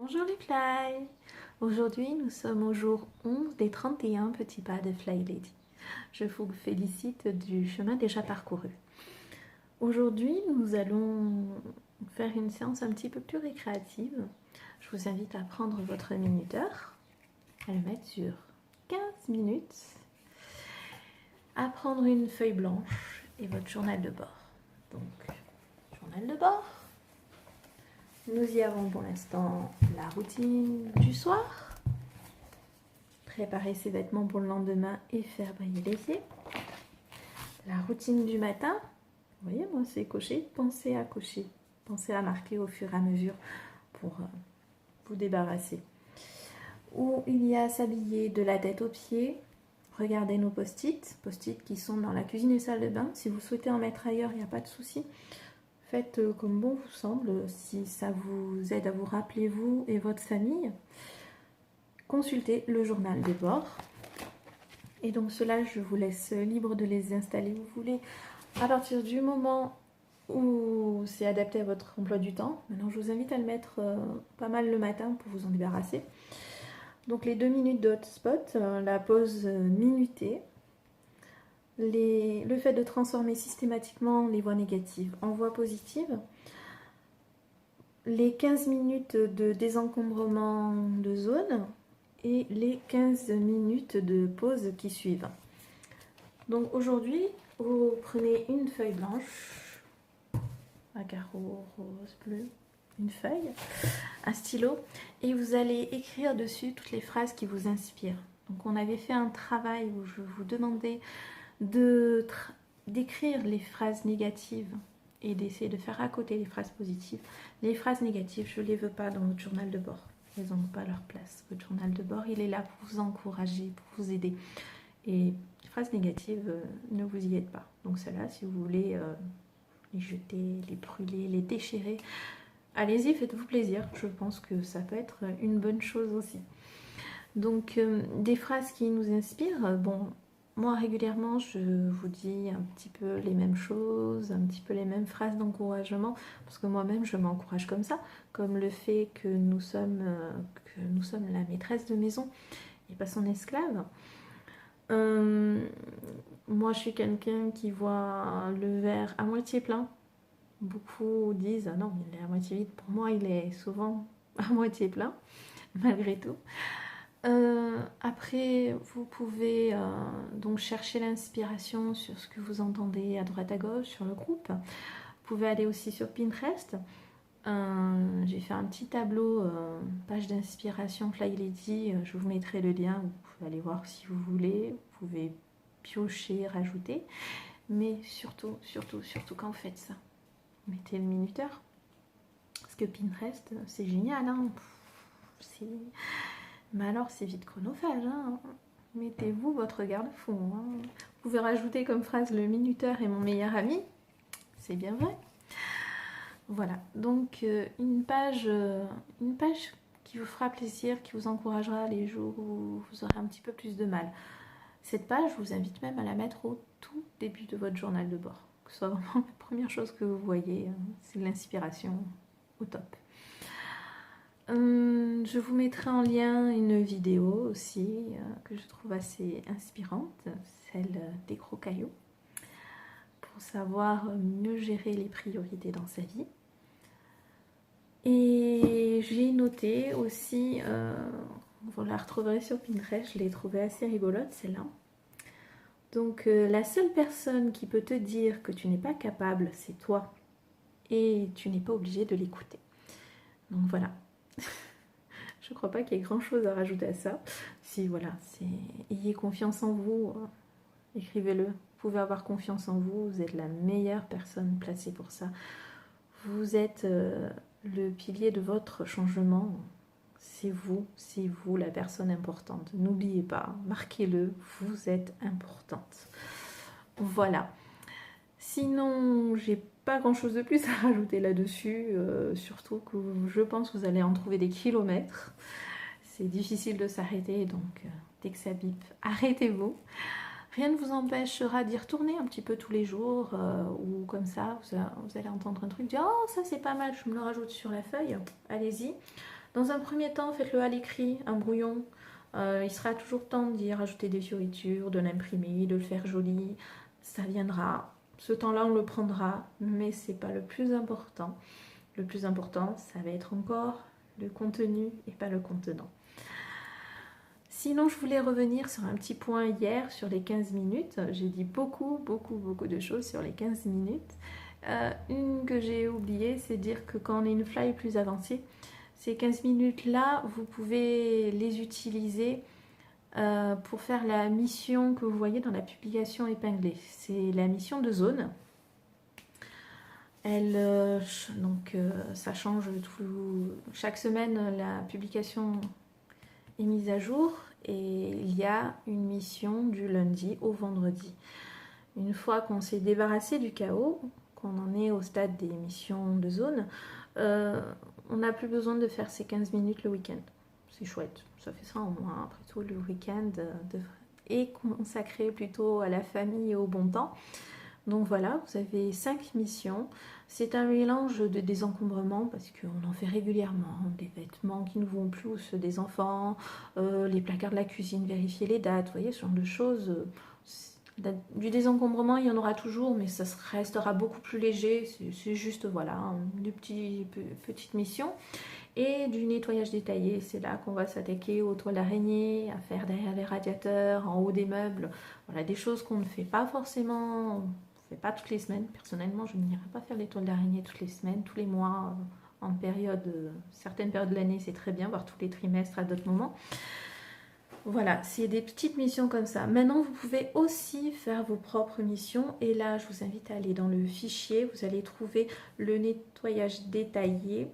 Bonjour les fly. Aujourd'hui nous sommes au jour 11 des 31 petits pas de Fly Lady. Je vous félicite du chemin déjà parcouru. Aujourd'hui nous allons faire une séance un petit peu plus récréative. Je vous invite à prendre votre minuteur, à le mettre sur 15 minutes, à prendre une feuille blanche et votre journal de bord. Donc, journal de bord. Nous y avons pour l'instant la routine du soir. Préparer ses vêtements pour le lendemain et faire briller les pieds. La routine du matin. Vous voyez, moi c'est coché. Pensez à cocher. Pensez à marquer au fur et à mesure pour vous débarrasser. Où il y a s'habiller de la tête aux pieds. Regardez nos post-it. Post-it qui sont dans la cuisine et salle de bain. Si vous souhaitez en mettre ailleurs, il n'y a pas de souci. Faites comme bon vous semble, si ça vous aide à vous rappeler vous et votre famille. Consultez le journal de bord. Et donc cela, je vous laisse libre de les installer où vous voulez, à partir du moment où c'est adapté à votre emploi du temps. Maintenant, je vous invite à le mettre pas mal le matin pour vous en débarrasser. Donc les 2 minutes de hotspot, la pause minutée. Le fait de transformer systématiquement les voix négatives en voix positives, les 15 minutes de désencombrement de zone et les 15 minutes de pause qui suivent. Donc aujourd'hui, vous prenez une feuille blanche, un carreau rose, bleu, une feuille, un stylo, et vous allez écrire dessus toutes les phrases qui vous inspirent. Donc on avait fait un travail où je vous demandais d'écrire les phrases négatives et d'essayer de faire à côté les phrases positives. Les phrases négatives, je ne les veux pas dans votre journal de bord. Elles n'ont pas leur place. Votre journal de bord, il est là pour vous encourager, pour vous aider. Et les phrases négatives, ne vous y aident pas. Donc celles-là, si vous voulez les jeter, les brûler, les déchirer, allez-y, faites-vous plaisir. Je pense que ça peut être une bonne chose aussi. Donc des phrases qui nous inspirent, bon, moi régulièrement je vous dis un petit peu les mêmes choses, un petit peu les mêmes phrases d'encouragement, parce que moi-même je m'encourage comme ça, comme le fait que nous sommes la maîtresse de maison et pas son esclave. Moi je suis quelqu'un qui voit le verre à moitié plein. Beaucoup disent ah non, il est à moitié vide. Pour moi il est souvent à moitié plein, malgré tout. Après, vous pouvez donc chercher l'inspiration sur ce que vous entendez à droite à gauche sur le groupe. Vous pouvez aller aussi sur Pinterest. J'ai fait un petit tableau, page d'inspiration Fly Lady. Je vous mettrai le lien. Vous pouvez aller voir si vous voulez. Vous pouvez piocher, rajouter. Mais surtout, surtout, surtout quand vous faites ça, mettez le minuteur. Parce que Pinterest, c'est génial. Hein, mais alors c'est vite chronophage, hein. Mettez-vous votre garde-fou. Hein. Vous pouvez rajouter comme phrase le minuteur est mon meilleur ami. C'est bien vrai. Voilà, donc une page qui vous fera plaisir, qui vous encouragera les jours où vous aurez un petit peu plus de mal. Cette page, je vous invite même à la mettre au tout début de votre journal de bord. Que ce soit vraiment la première chose que vous voyez, c'est l'inspiration au top. Je vous mettrai en lien une vidéo aussi que je trouve assez inspirante, celle des gros cailloux, pour savoir mieux gérer les priorités dans sa vie. Et j'ai noté aussi, vous la retrouverez sur Pinterest, je l'ai trouvée assez rigolote celle-là. Donc la seule personne qui peut te dire que tu n'es pas capable, c'est toi. Et tu n'es pas obligé de l'écouter. Donc voilà. Je ne crois pas qu'il y ait grand chose à rajouter à ça. Si voilà, ayez confiance en vous, écrivez-le. Vous pouvez avoir confiance en vous, vous êtes la meilleure personne placée pour ça. Vous êtes le pilier de votre changement. C'est vous la personne importante. N'oubliez pas, marquez-le, vous êtes importante. Voilà. Sinon, j'ai pas grand chose de plus à rajouter là-dessus, surtout que je pense que vous allez en trouver des kilomètres. C'est difficile de s'arrêter, donc dès que ça bip, arrêtez-vous. Rien ne vous empêchera d'y retourner un petit peu tous les jours, ou comme ça, vous allez entendre un truc, dire oh ça c'est pas mal, je me le rajoute sur la feuille, allez-y. Dans un premier temps, faites-le à l'écrit, un brouillon. Il sera toujours temps d'y rajouter des fioritures, de l'imprimer, de le faire joli. Ça viendra. Ce temps-là, on le prendra, mais c'est pas le plus important. Le plus important, ça va être encore le contenu et pas le contenant. Sinon, je voulais revenir sur un petit point hier, sur les 15 minutes. J'ai dit beaucoup de choses sur les 15 minutes. Une que j'ai oubliée, c'est dire que quand on est une fly plus avancée, ces 15 minutes-là, vous pouvez les utiliser pour faire la mission que vous voyez dans la publication épinglée. C'est la mission de zone. Ça change chaque semaine, la publication est mise à jour et il y a une mission du lundi au vendredi. Une fois qu'on s'est débarrassé du chaos, qu'on en est au stade des missions de zone, on n'a plus besoin de faire ces 15 minutes le week-end. C'est chouette, ça fait ça en moins. Après tout, le week-end est consacré plutôt à la famille et au bon temps. Donc voilà, vous avez 5 missions. C'est un mélange de désencombrement parce qu'on en fait régulièrement. Des vêtements qui ne vont plus, ceux des enfants, les placards de la cuisine, vérifier les dates, vous voyez, ce genre de choses. Du désencombrement, il y en aura toujours, mais ça restera beaucoup plus léger. C'est juste, voilà, une petite mission. Et du nettoyage détaillé, c'est là qu'on va s'attaquer aux toiles d'araignée, à faire derrière les radiateurs, en haut des meubles. Voilà, des choses qu'on ne fait pas forcément, on ne fait pas toutes les semaines. Personnellement, je n'irai pas faire les toiles d'araignée toutes les semaines, tous les mois, en certaines périodes de l'année, c'est très bien, voire tous les trimestres à d'autres moments. Voilà, c'est des petites missions comme ça. Maintenant, vous pouvez aussi faire vos propres missions. Et là, je vous invite à aller dans le fichier. Vous allez trouver le nettoyage détaillé.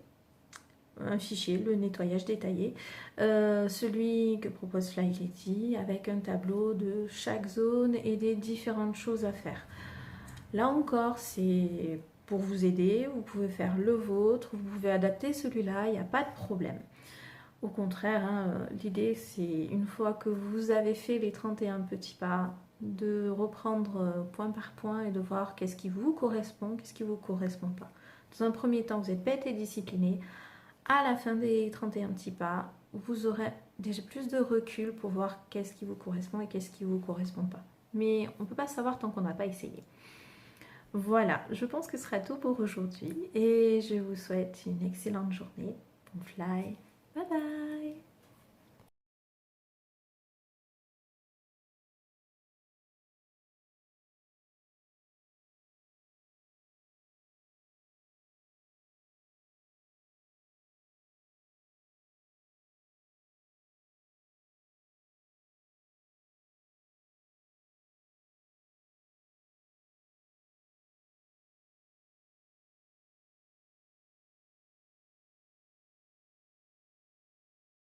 Un fichier, le nettoyage détaillé, celui que propose Fly Lady, avec un tableau de chaque zone et des différentes choses à faire. Là encore, c'est pour vous aider, vous pouvez faire le vôtre, vous pouvez adapter celui-là, il n'y a pas de problème. Au contraire, l'idée c'est une fois que vous avez fait les 31 petits pas, de reprendre point par point et de voir qu'est-ce qui vous correspond, qu'est-ce qui ne vous correspond pas. Dans un premier temps, vous êtes bête et discipliné. À la fin des 31 petits pas, vous aurez déjà plus de recul pour voir qu'est-ce qui vous correspond et qu'est-ce qui ne vous correspond pas. Mais on ne peut pas savoir tant qu'on n'a pas essayé. Voilà, je pense que ce sera tout pour aujourd'hui et je vous souhaite une excellente journée. Bon fly, bye bye.